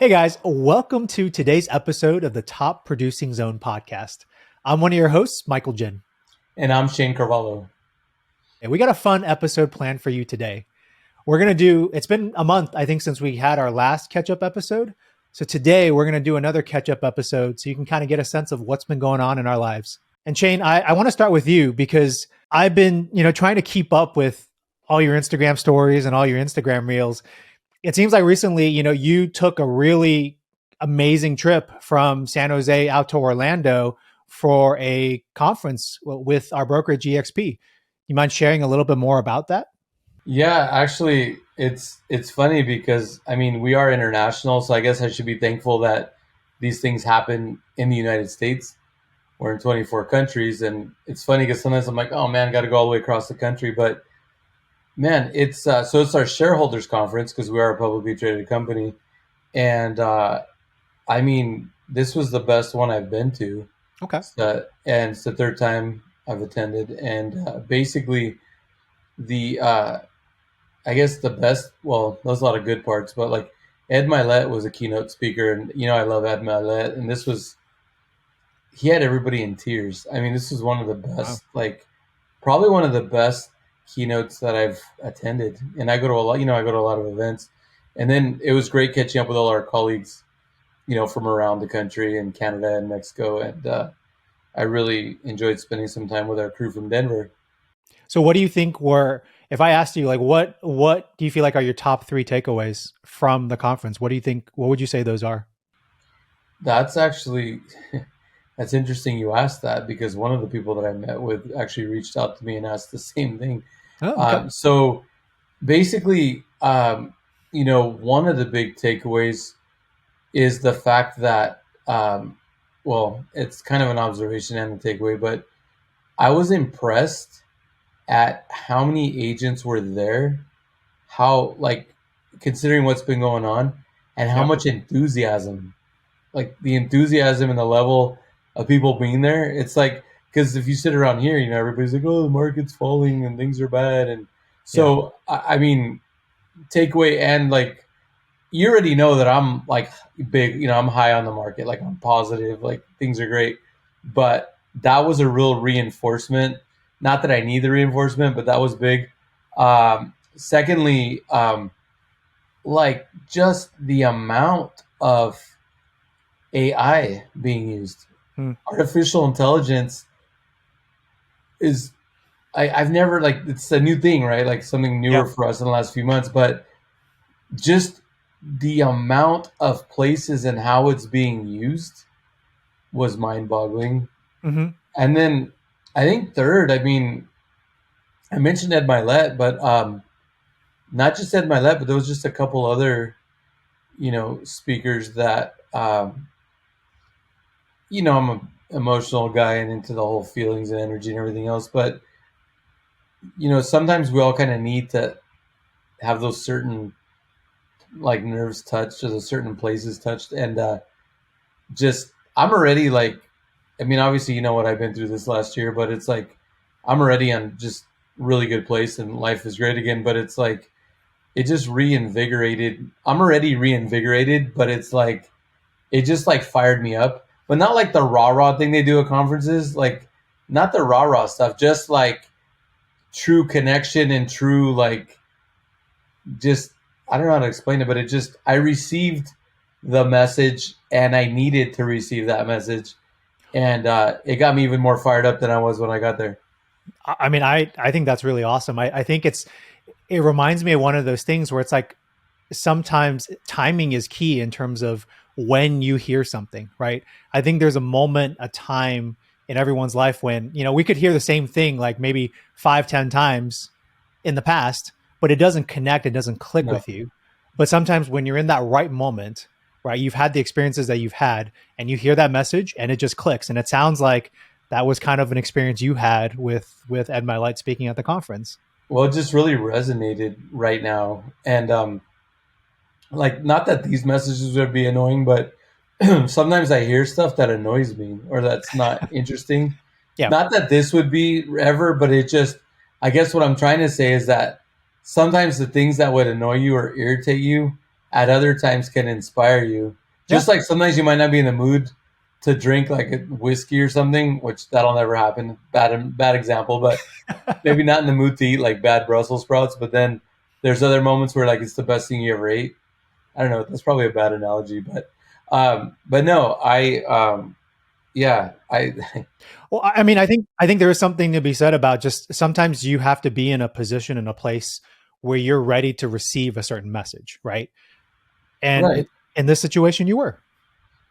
Hey guys, welcome to today's episode of the Top Producing Zone podcast. I'm one of your hosts, Michael Jin. And I'm Shane Carvalho. And we got a fun episode planned for you today. We're going to do, it's been a month, I think, since we had our last catch up episode. So today we're going to do another catch up episode so you can kind of get a sense of what's been going on in our lives. And Shane, I want to start with you because I've been, trying to keep up with all your Instagram stories and all your Instagram reels. It seems like recently, you took a really amazing trip from San Jose out to Orlando for a conference with our broker GXP. You mind sharing a little bit more about that? Yeah, actually, it's funny because we are international, so I guess I should be thankful that these things happen in the United States. We're in 24 countries, and it's funny because sometimes I'm like, oh man, got to go all the way across the country, but man, it's our shareholders conference because we are a publicly traded company, and this was the best one I've been to. Okay. And it's the third time I've attended, and basically the I guess the best. Well, there's a lot of good parts, but like Ed Milet was a keynote speaker, and I love Ed Milet, and he had everybody in tears. This was one of the best, probably one of the best keynotes that I've attended. And I go to a lot, I go to a lot of events, and then it was great catching up with all our colleagues, from around the country and Canada and Mexico, and I really enjoyed spending some time with our crew from Denver. So what do you think if I asked you, what do you feel like are your top 3 takeaways from the conference? What would you say those are? That's actually, that's interesting you asked that because one of the people that I met with actually reached out to me and asked the same thing. Oh, okay. So basically, one of the big takeaways is the fact that, it's kind of an observation and a takeaway, but I was impressed at how many agents were there, how, considering what's been going on, and how much enthusiasm, the enthusiasm and the level of people being there. It's because if you sit around here, everybody's like, oh, the market's falling and things are bad. And so, takeaway, and you already know that I'm big, I'm high on the market, I'm positive, things are great. But that was a real reinforcement. Not that I need the reinforcement, but that was big. Secondly, just the amount of AI being used. Artificial intelligence is, I've never, it's a new thing, right? Something newer for us in the last few months, but just the amount of places and how it's being used was mind-boggling. Mm-hmm. And then I think third, I mentioned Ed Milet, but not just Ed Milet, but there was just a couple other, speakers that, I'm an emotional guy and into the whole feelings and energy and everything else. But, sometimes we all kind of need to have those certain nerves touched or those certain places touched. And I'm already obviously, what I've been through this last year, but it's I'm already on just really good place and life is great again. But it's it just reinvigorated. I'm already reinvigorated, but it's it just fired me up. But not the rah-rah thing they do at conferences, not the rah-rah stuff, just true connection and true just, I don't know how to explain it, but I received the message and I needed to receive that message. And it got me even more fired up than I was when I got there. I think that's really awesome. I think it reminds me of one of those things where it's sometimes timing is key in terms of when you hear something, right? I think there's a moment, a time in everyone's life when, we could hear the same thing maybe 5-10 times in the past, but it doesn't connect, it doesn't click with you. But sometimes when you're in that right moment, right, you've had the experiences that you've had and you hear that message and it just clicks. And it sounds like that was kind of an experience you had with Ed Milet speaking at the conference. Well, it just really resonated right now. And not that these messages would be annoying, but sometimes I hear stuff that annoys me or that's not interesting. Yeah. Not that this would be ever, but I guess what I'm trying to say is that sometimes the things that would annoy you or irritate you, at other times can inspire you. Yeah. Just like sometimes you might not be in the mood to drink like a whiskey or something, which that'll never happen. Bad example, but maybe not in the mood to eat like bad Brussels sprouts. But then there's other moments where like it's the best thing you ever ate. I don't know. That's probably a bad analogy, but no, yeah, I Well, I mean, I think there is something to be said about just sometimes you have to be in a position in a place where you're ready to receive a certain message, right? And right. in this situation, you were.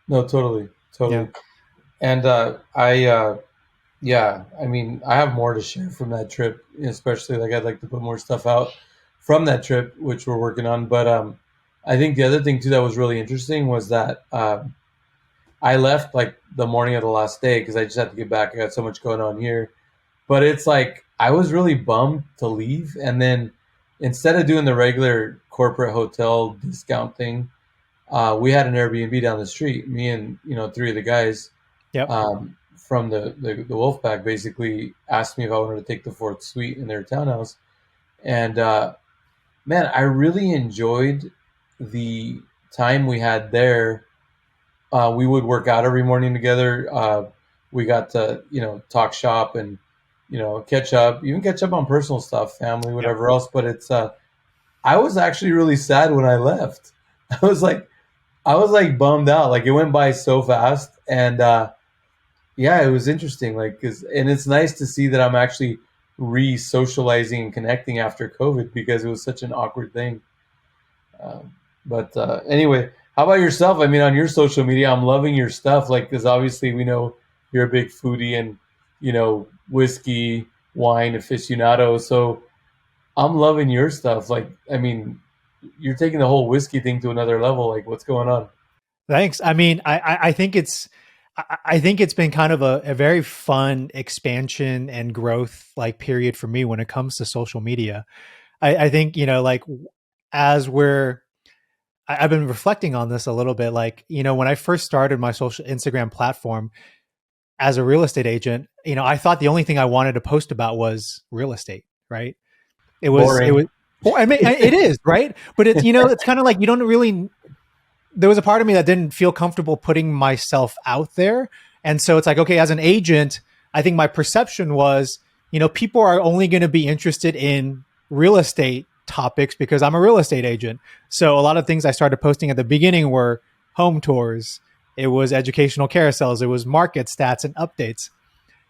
No, totally, Yeah. totally. And yeah, I mean, I have more to share from that trip, especially like I'd like to put more stuff out from that trip, which we're working on. But I think the other thing too that was really interesting was that I left like the morning of the last day because I just had to get back. I got so much going on here, but it's like I was really bummed to leave, and then instead of doing the regular corporate hotel discount thing, we had an Airbnb down the street. Me and three of the guys Yep. from the Wolfpack basically asked me if I wanted to take the fourth suite in their townhouse, and man, I really enjoyed the time we had there. We would work out every morning together. We got to talk shop and catch up, even catch up on personal stuff, family, Yep. whatever else. But it's I was actually really sad when I left. I was like I was like bummed out. Like it went by so fast, and yeah, it was interesting. Like, and it's nice to see that I'm actually re-socializing and connecting after COVID because it was such an awkward thing. But anyway, how about yourself? I mean, on your social media, I'm loving your stuff. Like, because obviously we know you're a big foodie and whiskey, wine aficionado. So I'm loving your stuff. Like, I mean, you're taking the whole whiskey thing to another level. Like, what's going on? Thanks. I mean, I think I think it's been kind of a very fun expansion and growth like period for me when it comes to social media. I think, like as I've been reflecting on this a little bit. Like, when I first started my social Instagram platform as a real estate agent, I thought the only thing I wanted to post about was real estate, right? It was, Boring. well, I mean, it is, right? But it's kind of like you don't really, there was a part of me that didn't feel comfortable putting myself out there. And so it's like, okay, as an agent, I think my perception was, people are only going to be interested in real estate topics because I'm a real estate agent. So a lot of things I started posting at the beginning were home tours, it was educational carousels, it was market stats and updates.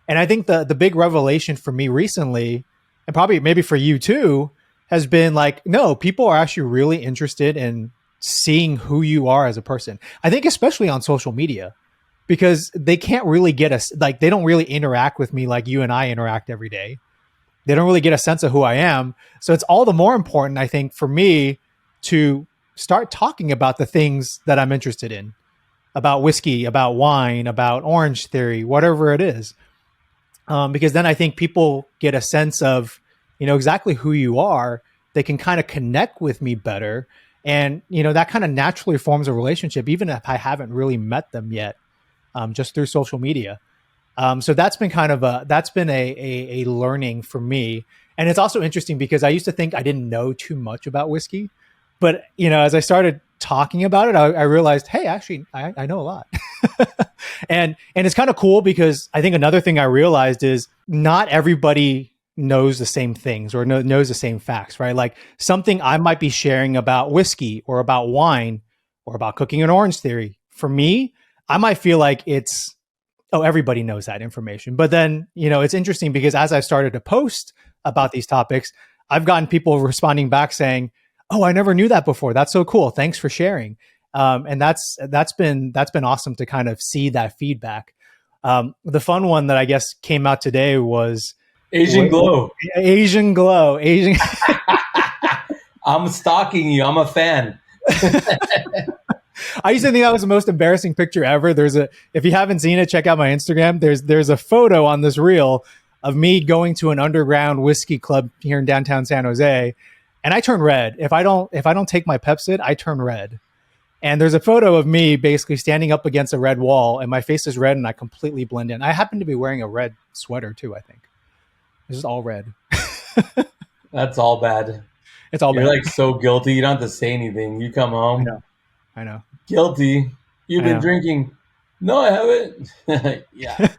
And I think the big revelation for me recently, and probably maybe for you too, has been like, no, people are actually really interested in seeing who you are as a person. I think especially on social media, because they can't really get us like they don't really interact with me like you and I interact every day. They don't really get a sense of who I am. So it's all the more important, I think, for me to start talking about the things that I'm interested in, about whiskey, about wine, about Orange Theory, whatever it is. Because then I think people get a sense of, exactly who you are. They can kind of connect with me better. And, that kind of naturally forms a relationship, even if I haven't really met them yet, just through social media. So that's been a learning for me. And it's also interesting because I used to think I didn't know too much about whiskey, but as I started talking about it, I realized, hey, actually, I know a lot. And it's kind of cool because I think another thing I realized is not everybody knows the same things or knows the same facts, right? Like something I might be sharing about whiskey or about wine or about cooking an Orange Theory. For me, I might feel like it's, oh, everybody knows that information. But then, it's interesting because as I've started to post about these topics, I've gotten people responding back saying, oh, I never knew that before. That's so cool. Thanks for sharing. And that's been awesome to kind of see that feedback. The fun one that I guess came out today was Asian glow. Asian glow. Asian. I'm stalking you. I'm a fan. I used to think that was the most embarrassing picture ever. If you haven't seen it, check out my Instagram. There's a photo on this reel of me going to an underground whiskey club here in downtown San Jose, and I turn red. If I don't take my Pepsid, I turn red. And there's a photo of me basically standing up against a red wall, and my face is red, and I completely blend in. I happen to be wearing a red sweater too. I think it's just all red. That's all bad. It's all You're bad. like so guilty. You don't have to say anything. You come I home know. I know. guilty. You've I been know. drinking. No, I haven't. Yeah.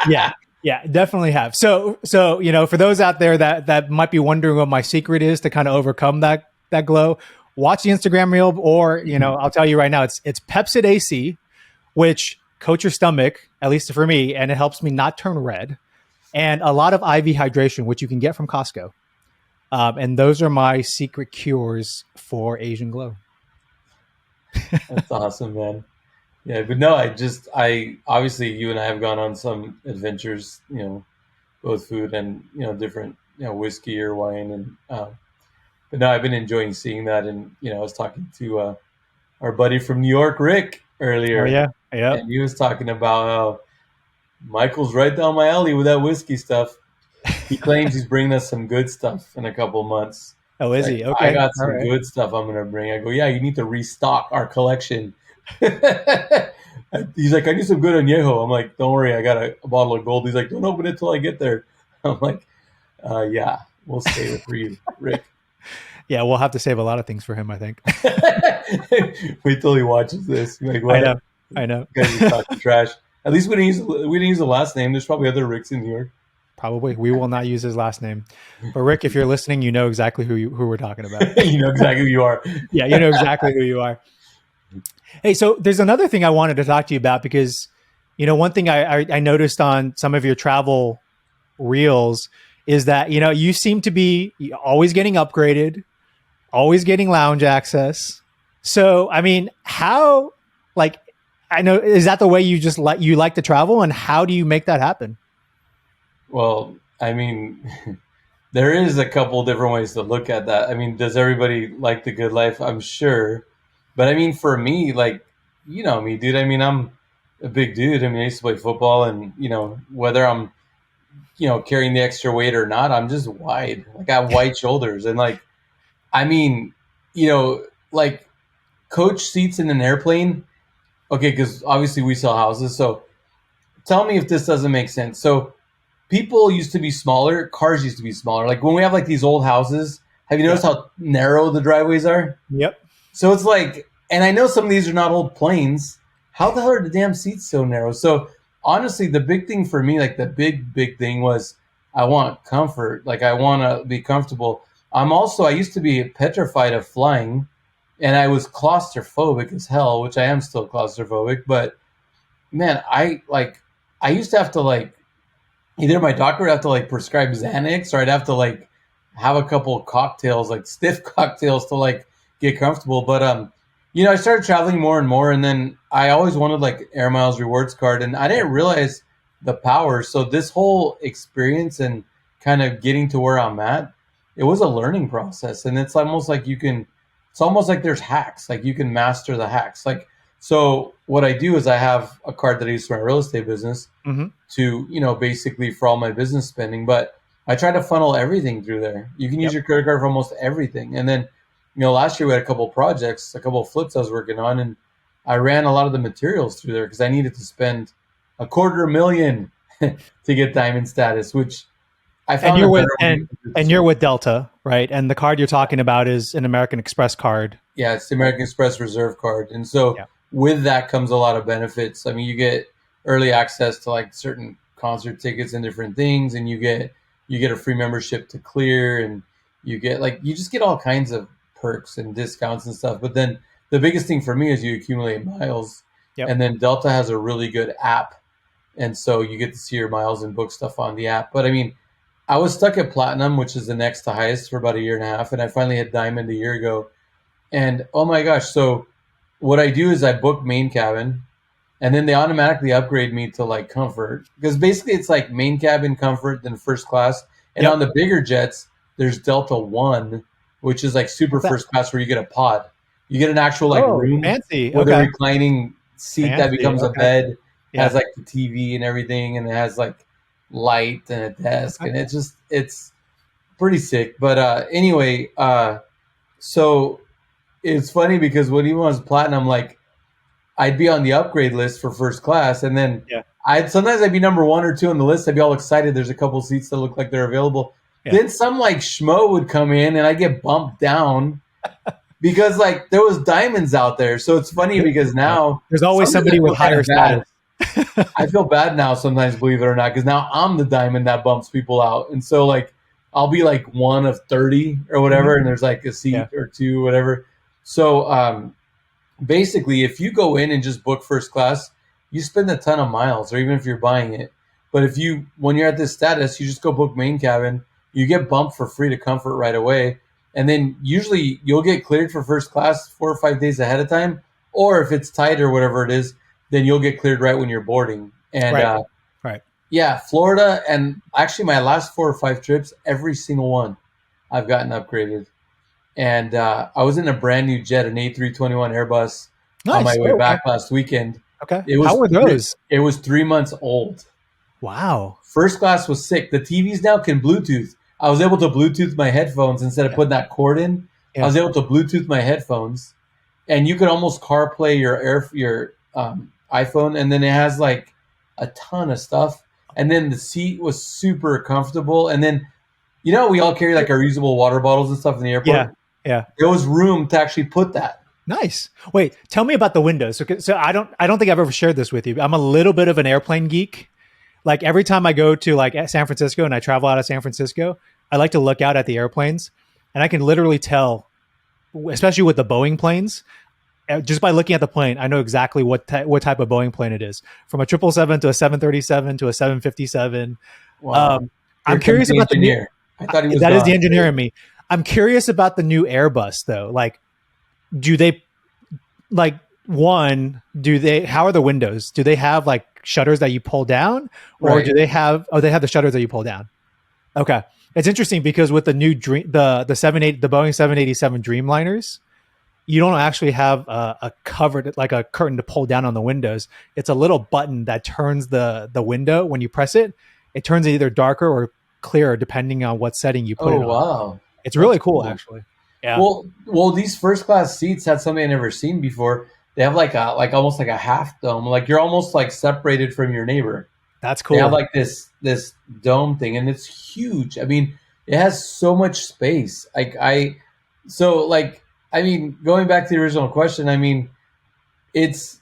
Yeah. Yeah, definitely have. So, for those out there that might be wondering what my secret is to kind of overcome that glow, watch the Instagram reel, or, I'll tell you right now, it's Pepsid AC, which coats your stomach, at least for me, and it helps me not turn red, and a lot of IV hydration, which you can get from Costco. And those are my secret cures for Asian glow. That's awesome, man. Yeah, but no, I obviously you and I have gone on some adventures, both food and different, whiskey or wine, and but no, I've been enjoying seeing that, and I was talking to our buddy from New York, Rick, Oh earlier, yeah, yep. and he was talking about how Michael's right down my alley with that whiskey stuff. He claims he's bringing us some good stuff in a couple months. Oh, It's is like, he? I Okay, got all some right. good stuff I'm gonna bring. I go, yeah, you need to restock our collection. He's like, I need some good añejo. I'm like, don't worry, I got a bottle of gold. He's like, don't open it till I get there. I'm like, yeah, we'll save it for you, Rick. Yeah, we'll have to save a lot of things for him, I think. Wait till he watches this. You're like, I what? know, I know. You guys are talking trash. At least we didn't use the last name. There's probably other Ricks in New York. Probably we will not use his last name, but Rick, if you're listening, you know exactly who we're talking about. You know exactly who you are. Yeah, you know exactly who you are. Hey, so there's another thing I wanted to talk to you about because, one thing I noticed on some of your travel reels is that you seem to be always getting upgraded, always getting lounge access. So, I mean, how, like, I know, is that the way you like to travel, and how do you make that happen? Well, I mean, there is a couple different ways to look at that. I mean, does everybody like the good life? I'm sure. But I mean, for me, like, you know me, dude. I mean, I'm a big dude. I mean, I used to play football, and, whether I'm, carrying the extra weight or not, I'm just wide. Like, I have wide shoulders. And, like, I mean, you know, like, coach seats in an airplane. Okay, because obviously we sell houses. So tell me if this doesn't make sense. So, people used to be smaller, cars used to be smaller. Like when we have like these old houses, have you Yeah. noticed how narrow the driveways are? Yep. So it's like, and I know some of these are not old planes. How the hell are the damn seats so narrow? So honestly, the big thing for me, like the big thing was I want comfort. Like I want to be comfortable. I used to be petrified of flying and I was claustrophobic as hell, which I am still claustrophobic, but man, I used to have to like either my doctor would have to like prescribe Xanax or I'd have to like have a couple of cocktails, like stiff cocktails to like get comfortable. But I started traveling more and more and then I always wanted like Air Miles rewards card and I didn't realize the power. So this whole experience and kind of getting to where I'm at, it was a learning process. And it's almost like there's hacks, like you can master the hacks. Like so what I do is I have a card that I use for my real estate business Hmm. to basically for all my business spending, but I try to funnel everything through there. You can use Yep. your credit card for almost everything. And then last year we had a couple of projects, a couple of flips I was working on, and I ran a lot of the materials through there because I needed to spend $250,000 to get diamond status, which I And found a you're with better way and to do and this you're way. with Delta, right? And the card you're talking about is an American Express card. Yeah, it's the Right. American Express Reserve card. And so Yeah. with that comes a lot of benefits. I mean, you get early access to like certain concert tickets and different things, and you get a free membership to Clear, and you just get all kinds of perks and discounts and stuff. But then the biggest thing for me is you accumulate miles, Yep. and then Delta has a really good app, and so you get to see your miles and book stuff on the app. But I mean, I was stuck at platinum, which is the next to highest for about a year and a half, and I finally hit diamond a year ago. And oh my gosh, so what I do is I book main cabin and then they automatically upgrade me to like comfort because basically it's like main cabin comfort then first class. And on Yep. the bigger jets, there's Delta One, which is like super What's that? first class where you get a pod. You get an actual like Oh, room fancy. with a Okay. reclining seat that Fancy. becomes a Okay. bed, Yeah. has like the TV and everything, and it has like light and a desk, Okay. and it's pretty sick. But anyway, so it's funny because when he was platinum, like I'd be on the upgrade list for first class, and then Yeah. I'd be number one or two on the list. I'd be all excited. There's a couple seats that look like they're available, Yeah. Then some like schmo would come in and I get bumped down because like there was diamonds out there. So it's funny because Right. now There's always sometimes I somebody with feel kind higher of bad. status. I feel bad now sometimes, believe it or not, because now I'm the diamond that bumps people out. And so like I'll be like one of 30 or Mhm. whatever, and there's like a seat Yeah. or two, whatever. So basically, if you go in and just book first class, you spend a ton of miles, or even if you're buying it. But if you, when you're at this status, you just go book main cabin, you get bumped for free to comfort right away. And then usually you'll get cleared for first class 4 or 5 days ahead of time. Or if it's tight or whatever it is, then you'll get cleared right when you're boarding. And Right. Right. yeah, Florida, and actually my last 4 or 5 trips, every single one I've gotten upgraded. And I was in a brand new jet, an A321 Airbus, on my Nice. way Oh, okay. back last weekend. Okay. It How was were those? it was 3 months old. Wow. First class was sick. The TVs now can Bluetooth. I was able to Bluetooth my headphones instead of Yeah. putting that cord in. I Yeah. was able to Bluetooth my headphones, and you could almost CarPlay your iPhone, and then it has like a ton of stuff. And then the seat was super comfortable. And then we all carry like our reusable water bottles and stuff in the Yeah. airport. Yeah. There was room to actually put that. Nice. Wait, tell me about the windows. So I don't think I've ever shared this with you. I'm a little bit of an airplane geek. Like every time I go to like San Francisco and I travel out of San Francisco, I like to look out at the airplanes, and I can literally tell, especially with the Boeing planes, just by looking at the plane, I know exactly what type of Boeing plane it is, from a 777 to a 737 to a 757. Wow. Um, I'm Here comes curious the about the new. engineer. I thought he was That is the gone. engineer in me. I'm curious about the new Airbus though. Like, do they like one? Do they? How are the windows? Do they have like shutters that you pull down, or Right. do they have? Oh, they have the shutters that you pull down. Okay, it's interesting because with the new dream, the Boeing 787 Dreamliners, you don't actually have a covered like a curtain to pull down on the windows. It's a little button that turns the window when you press it. It turns it either darker or clearer depending on what setting you put Oh it on. wow. It's That's really cool, cool. actually. Yeah, Well, these first class seats had something I never seen before. They have like almost like a half dome. Like you're almost like separated from your neighbor. that's They have cool. like this dome thing, and it's huge. I mean, it has so much space. So like I mean, going back to the original question, I mean, it's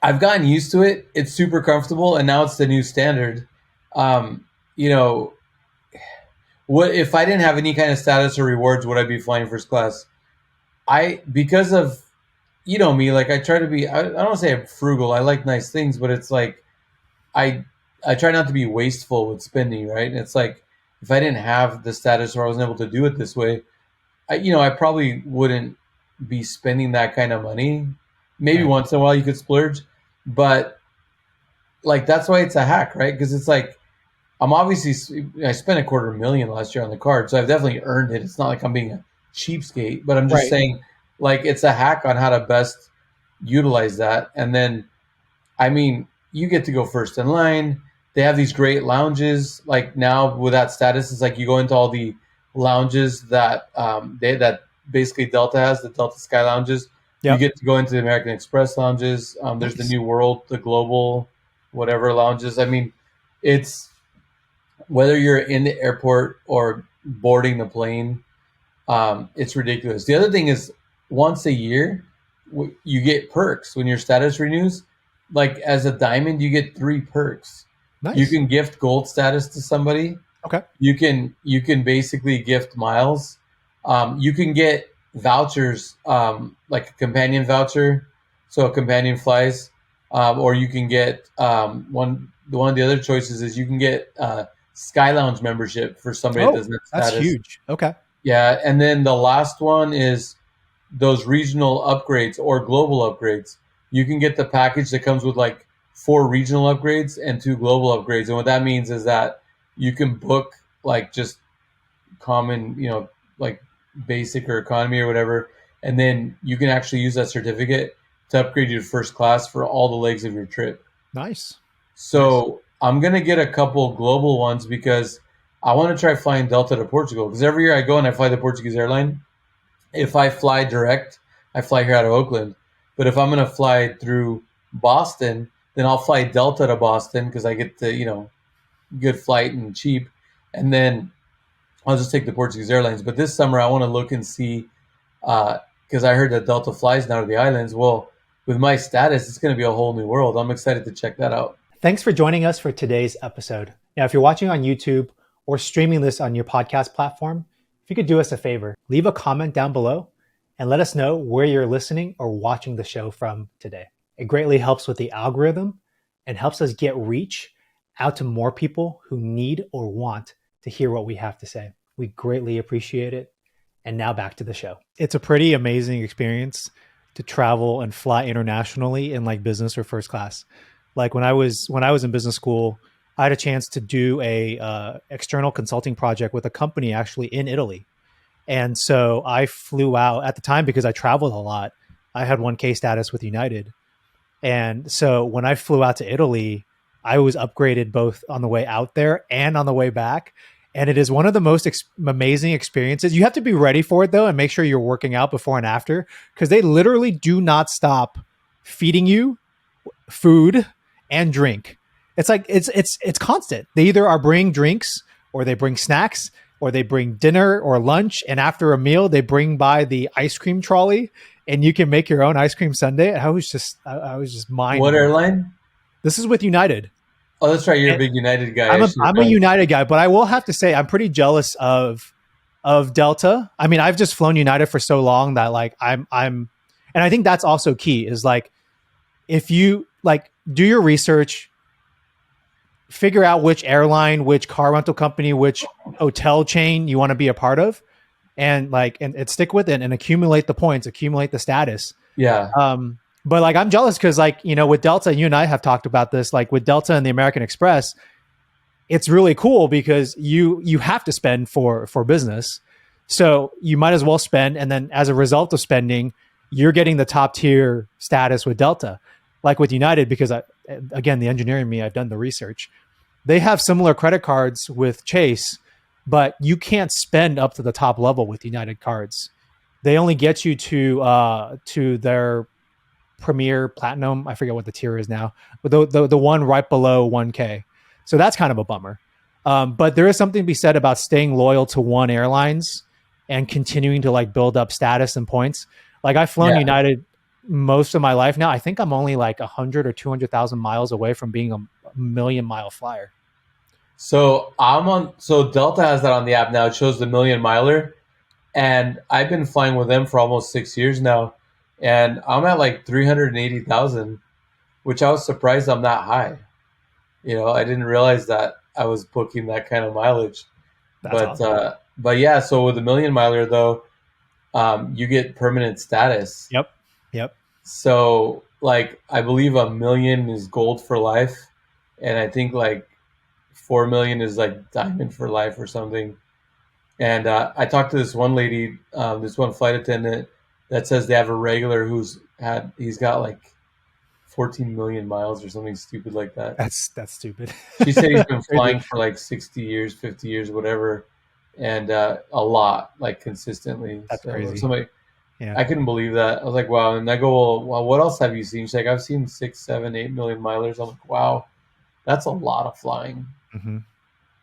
I've gotten used to it. It's super comfortable, and now it's the new standard. Um, you know, what if I didn't have any kind of status or rewards? Would I be flying first class? I because of me, like I try to be. I don't want to say I'm frugal. I like nice things, but it's like I I try not to be wasteful with spending. Right? And it's like if I didn't have the status or I wasn't able to do it this way, I probably wouldn't be spending that kind of money. Maybe Right. once in a while you could splurge, but like that's why it's a hack, right? Because it's like I spent $250,000 last year on the card, so I've definitely earned it. It's not like I'm being a cheapskate, but I'm just Right. saying, like, it's a hack on how to best utilize that. And then, I mean, you get to go first in line. They have these great lounges. Like now with that status, it's like you go into all the lounges that that basically Delta has, the Delta Sky lounges. You Yep. get to go into the American Express lounges. There's the Nice. New World, the Global, whatever lounges. I mean, it's whether you're in the airport or boarding the plane, it's ridiculous. The other thing is, once a year, you get perks when your status renews. Like as a diamond, you get 3 perks. You Nice. can gift gold status to somebody. Okay. You can basically gift miles. You can get vouchers, like a companion voucher, so a companion flies, or you can get one of the other choices is you can get Sky Lounge membership for somebody that Oh, doesn't have that's status. huge. Okay. Yeah, and then the last one is those regional upgrades or global upgrades. You can get the package that comes with like 4 regional upgrades and 2 global upgrades. And what that means is that you can book like just common, like basic or economy or whatever, and then you can actually use that certificate to upgrade you to first class for all the legs of your trip. Nice. Nice. So I'm gonna get a couple global ones because I want to try flying Delta to Portugal. Because every year I go and I fly the Portuguese airline. If I fly direct, I fly here out of Oakland. But if I'm gonna fly through Boston, then I'll fly Delta to Boston because I get the good flight and cheap. And then I'll just take the Portuguese Airlines. But this summer, I want to look and see because I heard that Delta flies now to the islands. Well, with my status, it's going to be a whole new world. I'm excited to check that out. Thanks for joining us for today's episode. Now, if you're watching on YouTube or streaming this on your podcast platform, if you could do us a favor, leave a comment down below and let us know where you're listening or watching the show from today. It greatly helps with the algorithm and helps us get reach out to more people who need or want to hear what we have to say. We greatly appreciate it. And now back to the show. It's a pretty amazing experience to travel and fly internationally in like business or first class. Like when I was in business school, I had a chance to do a external consulting project with a company actually in Italy, and so I flew out at the time because I traveled a lot. I had 1K status with United, and so when I flew out to Italy, I was upgraded both on the way out there and on the way back. And it is one of the most amazing experiences. You have to be ready for it though, and make sure you're working out before and after, because they literally do not stop feeding you food and drink. It's like it's constant. They either are bringing drinks or they bring snacks or they bring dinner or lunch, and after a meal they bring by the ice cream trolley and you can make your own ice cream sundae. I was just mind What blown. airline? This is with United. Oh, that's right. You're a And big United guy. I'm I a should I'm a have known. United guy, but I will have to say I'm pretty jealous of Delta. I mean, I've just flown United for so long that like I'm and I think that's also key is like if you like do your research, figure out which airline, which car rental company, which hotel chain you want to be a part of, and stick with it and accumulate the points, accumulate the status. Yeah, But like I'm jealous because like with Delta, you and I have talked about this. Like with Delta and the American Express, it's really cool because you have to spend for business, so you might as well spend, and then as a result of spending, you're getting the top tier status with Delta. Like with United, because again, the engineering me, I've done the research. They have similar credit cards with Chase, but you can't spend up to the top level with United cards. They only get you to their Premier Platinum. I forget what the tier is now, but the one right below 1K. So that's kind of a bummer. But there is something to be said about staying loyal to one airlines and continuing to like build up status and points. Like I've flown yeah. United most of my life now. I think I'm only like 100 or 200,000 miles away from being a million mile flyer. So I'm on. So Delta has that on the app now. It shows the million miler, and I've been flying with them for almost 6 years now, and I'm at like 380,000, which I was surprised I'm that high. I didn't realize that I was booking that kind of mileage. That's awesome. But yeah. So with the million miler though, you get permanent status. Yep. Yep. So like I believe a million is gold for life, and I think like 4 million is like diamond for life or something. And I talked to this one lady, this one flight attendant that says they have a regular he's got like 14 million miles or something stupid like that. That's stupid. She said he's been That's crazy. flying for like 60 years, 50 years, whatever, and a lot, like consistently. That's So crazy. somebody, Yeah. I couldn't believe that. I was like, wow. And I go, well, what else have you seen? She's like, I've seen 6, 7, 8 million milers. I'm like, wow, that's a lot of flying. Hmm.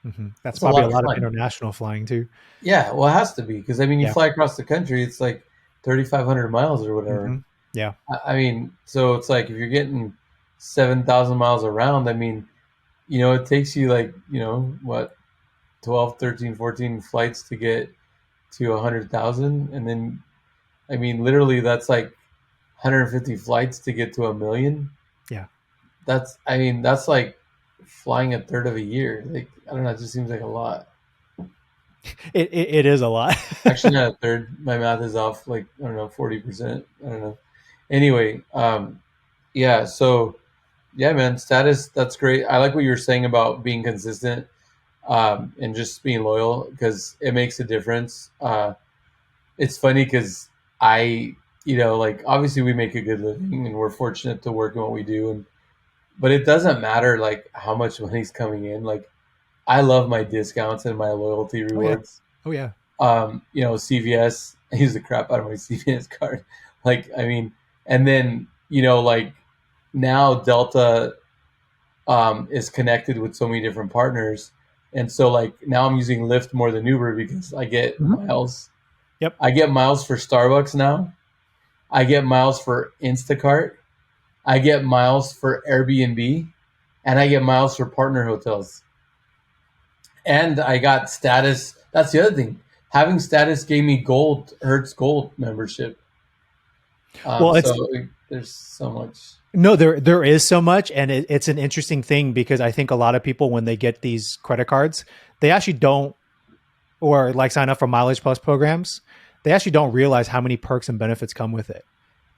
Hmm. That's That's a probably lot a of lot of fun. international flying too. Yeah, well, it has to be because I mean, you Yeah. fly across the country, it's like 3,500 miles or whatever. Hmm. Yeah. I mean, so it's like if you're getting 7,000 miles around, I mean, it takes you like what 12, 13, 14 flights to get to 100,000, and then I mean, literally, that's like 150 flights to get to a million. Yeah. I mean, that's like flying a third of a year. Like, I don't know, it just seems like a lot. It is a lot. Actually, not a third. My math is off. Like, I don't know, 40%. I don't know. Anyway, yeah. So, yeah, man, status. That's great. I like what you were saying about being consistent, and just being loyal because it makes a difference. It's funny because like obviously we make a good living and we're fortunate to work in what we do, but it doesn't matter like how much money's coming in. Like, I love my discounts and my loyalty Oh yeah. rewards. Oh yeah. CVS, I use the crap out of my CVS card. Like, I mean, and then like now Delta is connected with so many different partners. And so like now I'm using Lyft more than Uber because I get Mhm. miles. Yep. I get miles for Starbucks now. I get miles for Instacart. I get miles for Airbnb, and I get miles for partner hotels. And I got status. That's the other thing. Having status gave me gold Hertz Gold membership. Well, So it's there's so much. no, there is so much, and it's an interesting thing because I think a lot of people when they get these credit cards, they actually don't or like sign up for mileage plus programs, they actually don't realize how many perks and benefits come with it.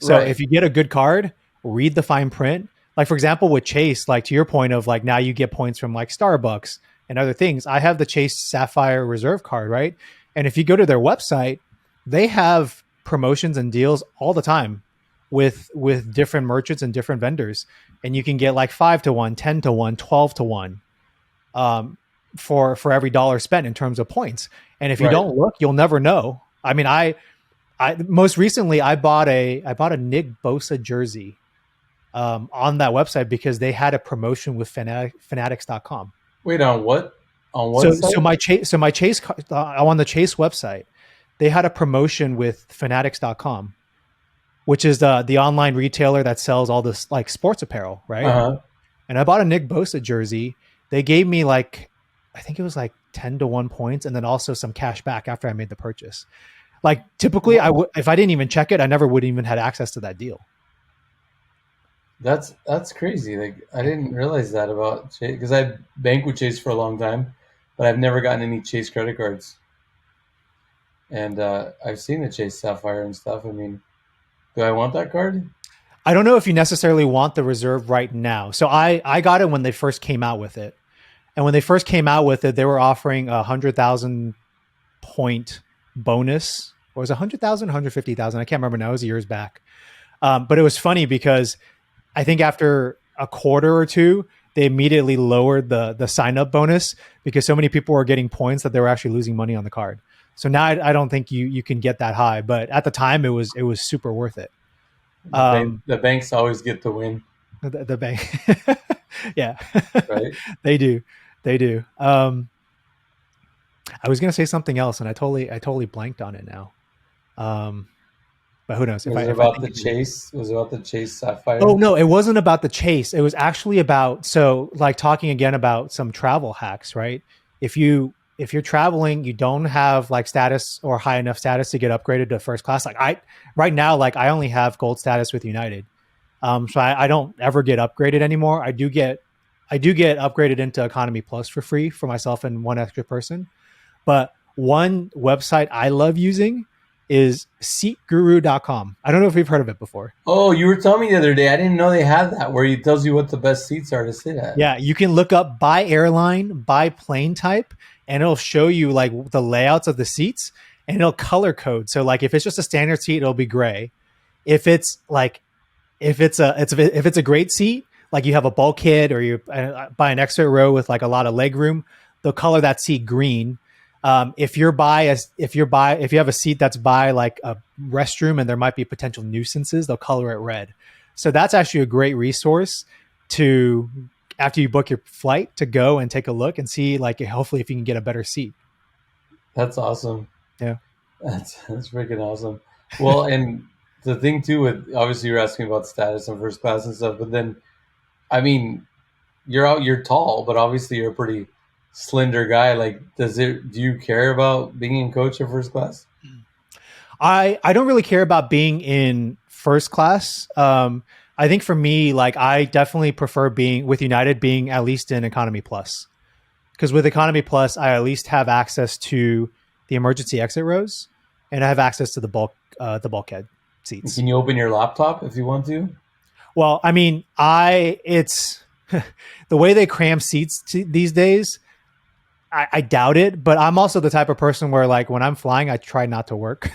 So Right, if you get a good card, read the fine print. Like for example, with Chase, like to your point of like now you get points from like Starbucks and other things. I have the Chase Sapphire Reserve card, right? And if you go to their website, they have promotions and deals all the time with different merchants and different vendors. And you can get like 5 to 1, 10 to 1, 12 to 1 um, for every dollar spent in terms of points. And if you right. don't look, you'll never know. I mean, I most recently I bought a Nick Bosa jersey on that website because they had a promotion with fanatics.com. Wait, on what? On what So site? my Chase on the Chase website, they had a promotion with fanatics.com, which is the online retailer that sells all this like sports apparel, Uh right? huh. And I bought a Nick Bosa jersey. They gave me like, I think it was like 10 to 1 points and then also some cash back after I made the purchase. Like typically I Wow. would, if I didn't even check it, I never would even had access to that deal. That's crazy. Like I Yeah. didn't realize that about Chase because I banked with Chase for a long time, but I've never gotten any Chase credit cards. And I've seen the Chase Sapphire and stuff. I mean, do I want that card? I don't know if you necessarily want the reserve right now. So I got it when they first came out with it. And when they first came out with it, they were offering 100,000 point bonus. Or was it 100,000, 150,000? I can't remember now. It was years back. But it was funny because I think after a quarter or two, they immediately lowered the sign up bonus because so many people were getting points that they were actually losing money on the card. So now I don't think you can get that high, but at the time it was super worth it. The banks always get the win, The bank, yeah, right? they do, they do. I was gonna say something else and I totally blanked on it now. Um, but who knows Was it if I about think the of it. Chase? Was it about the Chase Oh Sapphire? no, it wasn't about the chase. It was actually about so like talking again about some travel hacks, right? If you're traveling, you don't have like status or high enough status to get upgraded to first class. Like I right now, like I only have gold status with United. So I don't ever get upgraded anymore. I do get upgraded into economy plus for free for myself and one extra person. But one website I love using is seatguru.com. I don't know if you've heard of it before. Oh, you were telling me the other day. I didn't know they had that where it tells you what the best seats are to sit at. Yeah, you can look up by airline, by plane type, and it'll show you like the layouts of the seats and it'll color code. So like if it's just a standard seat, it'll be gray. If it's like if it's a great seat, like you have a bulkhead or you buy an extra row with like a lot of leg room, they'll color that seat green. If you have a seat that's by like a restroom and there might be potential nuisances, they'll color it red. So that's actually a great resource to after you book your flight to go and take a look and see like hopefully if you can get a better seat. That's awesome. Yeah. That's freaking awesome. Well, and the thing too with obviously you're asking about status and first class and stuff, but then I mean you're tall, but obviously you're a pretty slender guy. Like, do you care about being in coach or first class? I don't really care about being in first class. I think for me, like I definitely prefer being with United being at least in economy plus because with economy plus, I at least have access to the emergency exit rows and I have access to the bulkhead seats. Can you open your laptop if you want to? Well, I mean, it's the way they cram seats these days. I doubt it, but I'm also the type of person where like when I'm flying, I try not to work.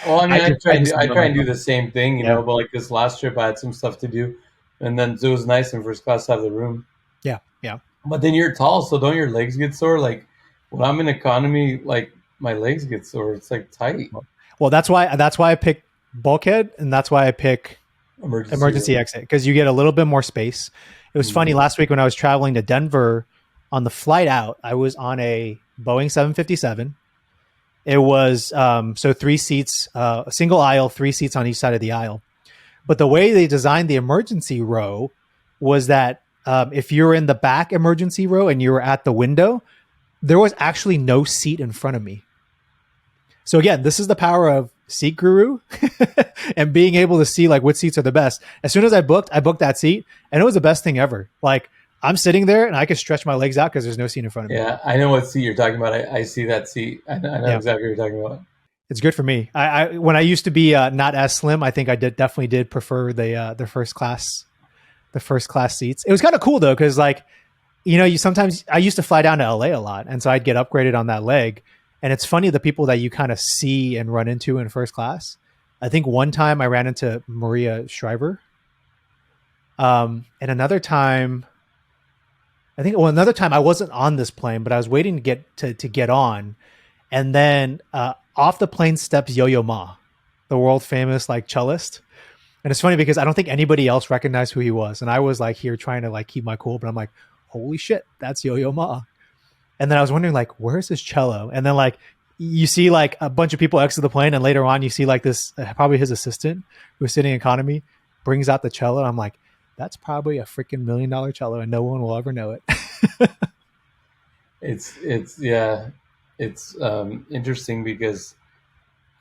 Well, I mean, I just I enjoy try and do myself. the same thing, Yeah, but like this last trip, I had some stuff to do, and then it was nice in first class to have the room. yeah, yeah. But then you're tall, so don't your legs get sore? Like when I'm in economy, like my legs get sore. It's like tight. Well, that's why I pick bulkhead, and that's why I pick Emergency emergency room. exit because you get a little bit more space. It was funny Mhm. last week when I was traveling to Denver. On the flight out, I was on a Boeing 757. It was so three seats, a single aisle, three seats on each side of the aisle. But the way they designed the emergency row was that if you're in the back emergency row and you were at the window, there was actually no seat in front of me. So again, this is the power of Seat Guru and being able to see like what seats are the best. As soon as I booked that seat, and it was the best thing ever. Like I'm sitting there and I could stretch my legs out because there's no seat in front of me. Yeah, I know what seat you're talking about. I see that seat. I know Yeah, exactly what you're talking about. it's good for me. I when I used to be not as slim, I think I definitely did prefer the first class seats. It was kind of cool though because like you sometimes I used to fly down to LA a lot, and so I'd get upgraded on that leg. And it's funny the people that you kind of see and run into in first class. I think one time I ran into Maria Shriver, and another time I wasn't on this plane, but I was waiting to get on, and then off the plane steps Yo-Yo Ma, the world famous like cellist. And it's funny because I don't think anybody else recognized who he was, and I was like here trying to like keep my cool, but I'm like, holy shit, that's Yo-Yo Ma. And then I was wondering like, where's his cello? And then like you see like a bunch of people exit the plane, and later on you see like this probably his assistant who's sitting in economy brings out the cello. I'm like, that's probably a freaking $1 million cello, and no one will ever know it. It's yeah, it's interesting because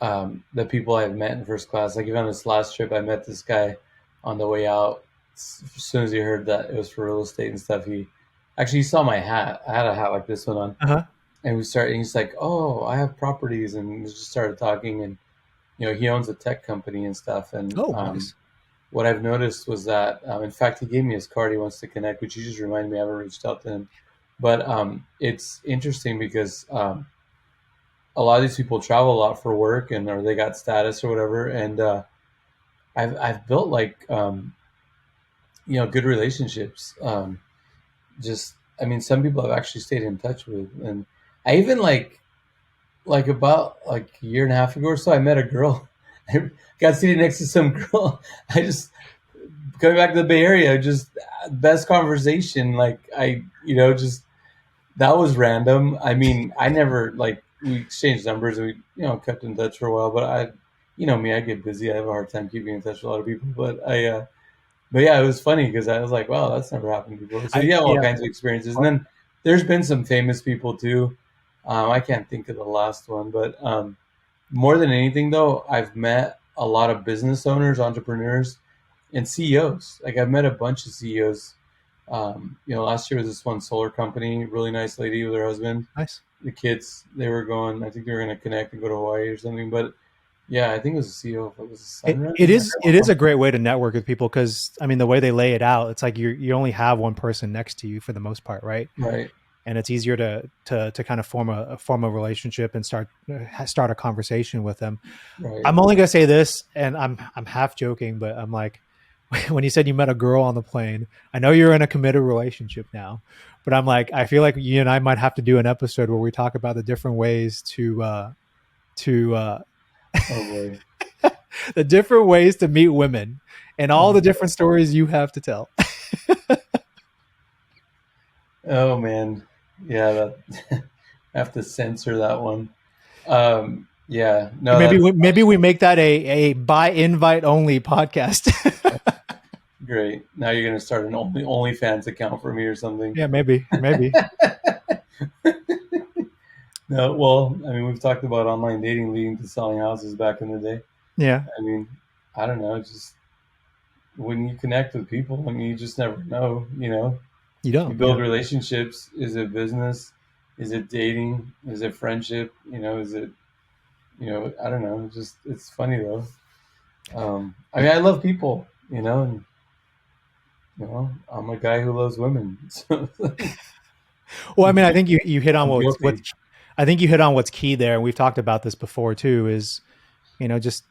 the people I've met in first class, like even on this last trip, I met this guy on the way out. As soon as he heard that it was for real estate and stuff, he saw my hat. I had a hat like this one on, Uh huh. and he's like, "Oh, I have properties," and we just started talking, and he owns a tech company and stuff. And Oh, nice. what I've noticed was that, in fact, he gave me his card. He wants to connect, which you just reminded me. I haven't reached out to him, but it's interesting because a lot of these people travel a lot for work, and or they got status or whatever, and I've built like good relationships. Just I mean, some people I've actually stayed in touch with, and I even like about like a year and a half ago or so, I met a girl. I got seated next to some girl. I just coming back to the Bay Area, just best conversation. Like just that was random. I mean, I never like we exchanged numbers and we kept in touch for a while. But me, I get busy. I have a hard time keeping in touch with a lot of people. But yeah, it was funny because I was like, wow, that's never happened before. So I you have all yeah. kinds of experiences, and then there's been some famous people too. I can't think of the last one, but more than anything, though, I've met a lot of business owners, entrepreneurs, and CEOs. Like I've met a bunch of CEOs. Last year was this one solar company, really nice lady with her husband. Nice. The kids, they were going. I think they were going to connect and go to Hawaii or something. But yeah, I think it was a CEO. It was a It, Sunrun. it is it is a great way to network with people because I mean the way they lay it out, it's like you only have one person next to you for the most part, right? Right, And it's easier to kind of form a relationship and start a conversation with them. right. I'm only gonna say this, and I'm half joking, but I'm like, when you said you met a girl on the plane, I know you're in a committed relationship now, but I'm like, I feel like you and I might have to do an episode where we talk about the different ways to Oh boy. the different ways to meet women and all the different stories you have to tell. Oh man, yeah. That I have to censor that one. Yeah, no, Maybe we make that a by invite only podcast. that's great. Now you're gonna start an OnlyFans account for me or something. Yeah, maybe. No, well, I mean, we've talked about online dating leading to selling houses back in the day. Yeah, I mean, I don't know, just when you connect with people, I mean, you just never know. you You don't. build Yeah, relationships. Is it business? Is it dating? Is it friendship? Is it I don't know. It's funny though. I mean, I love people, and I'm a guy who loves women. So well, I mean, I think you hit on I'm what guilty. I think you hit on what's key there, and we've talked about this before too. Is just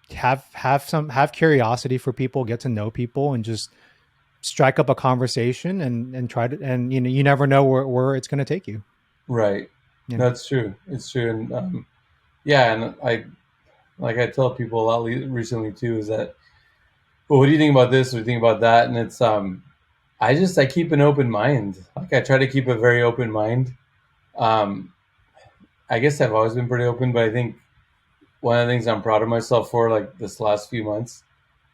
have curiosity for people, get to know people, and just strike up a conversation and try to and you never know where it's going to take you. Right. You know, That's true. It's true. And yeah, and I tell people a lot recently too is that, well, what do you think about this? What do you think about that? And it's I keep an open mind. Like I try to keep a very open mind. Um, I guess I've always been pretty open, but I think one of the things I'm proud of myself for, like this last few months,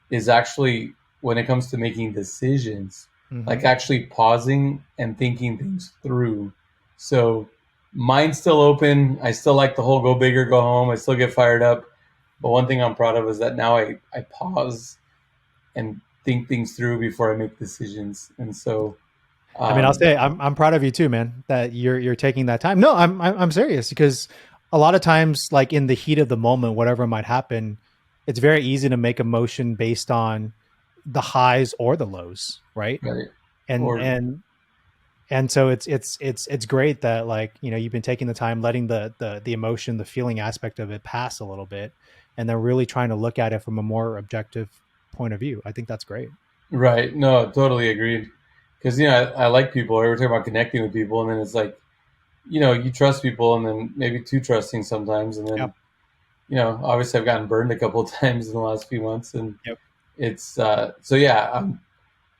is actually when it comes to making decisions, Hmm. like actually pausing and thinking things through. So mine's still open. I still like the whole go big or go home. I still get fired up. But one thing I'm proud of is that now I pause and think things through before I make decisions. And so, I mean, I'll um, say I'm proud of you too, man, that you're taking that time. No, I'm serious because a lot of times, like in the heat of the moment, whatever might happen, it's very easy to make a motion based on the highs or the lows, right? right, And or and and so it's great that like you've been taking the time, letting the emotion, the feeling aspect of it pass a little bit, and then really trying to look at it from a more objective point of view. I think that's great. right. No, totally agreed. Because I like people. We're talking about connecting with people, and then it's like you trust people, and then maybe too trusting sometimes, and Yep. then obviously I've gotten burned a couple of times in the last few months, and Yep. it's so yeah, I'm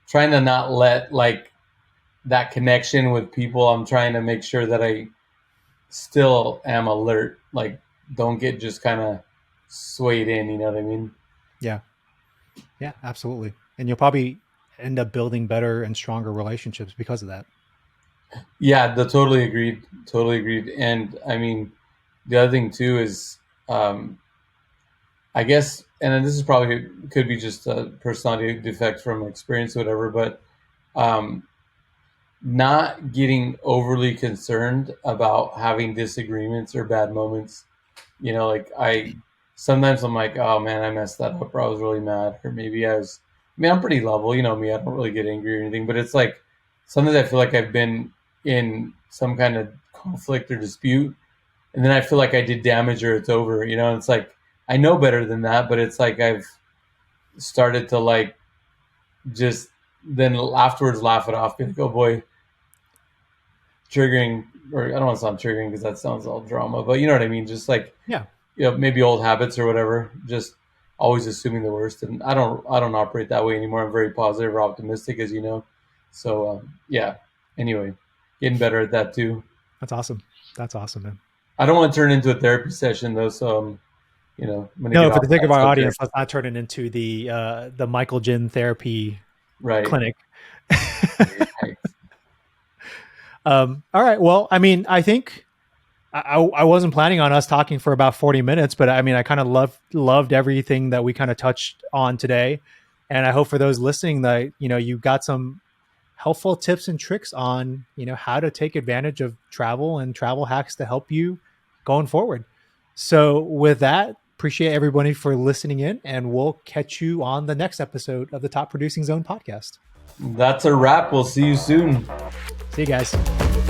trying to not let like that connection with people. I'm trying to make sure that I still am alert, like don't get just kind of swayed in. You know what I mean? Yeah. Yeah, absolutely. And you'll probably end up building better and stronger relationships because of that. Yeah, the totally agreed, totally agreed. And I mean, the other thing too is, um, I guess, and then this is probably could be just a personality defect from experience, or whatever, but um, not getting overly concerned about having disagreements or bad moments. Like I sometimes I'm like, oh man, I messed that up, or I was really mad, or maybe I was. I mean, I'm pretty level, me. I don't really get angry or anything, but it's like sometimes I feel like I've been in some kind of conflict or dispute, and then I feel like I did damage or it's over. And it's like I know better than that, but it's like I've started to like just then afterwards laugh it off, be like, oh boy, triggering, or I don't want to sound triggering because that sounds all drama, but you know what I mean. Just like Yeah, maybe old habits or whatever. Just always assuming the worst, and I don't operate that way anymore. I'm very positive or optimistic, as you know. So yeah. Anyway, getting better at that too. that's awesome. That's awesome, man. I don't want to turn into a therapy session though, so I'm gonna get No, for off the sake of that our audience, subject. let's not turn it into the Michael Gin therapy Right. clinic. Right. All right. Well, I mean, I think I wasn't planning on us talking for about 40 minutes, but I mean, I kind of loved everything that we kind of touched on today. And I hope for those listening that, you got some helpful tips and tricks on, how to take advantage of travel and travel hacks to help you going forward. So with that, appreciate everybody for listening in, and we'll catch you on the next episode of the Top Producing Zone podcast. That's a wrap. We'll see you soon. See you guys.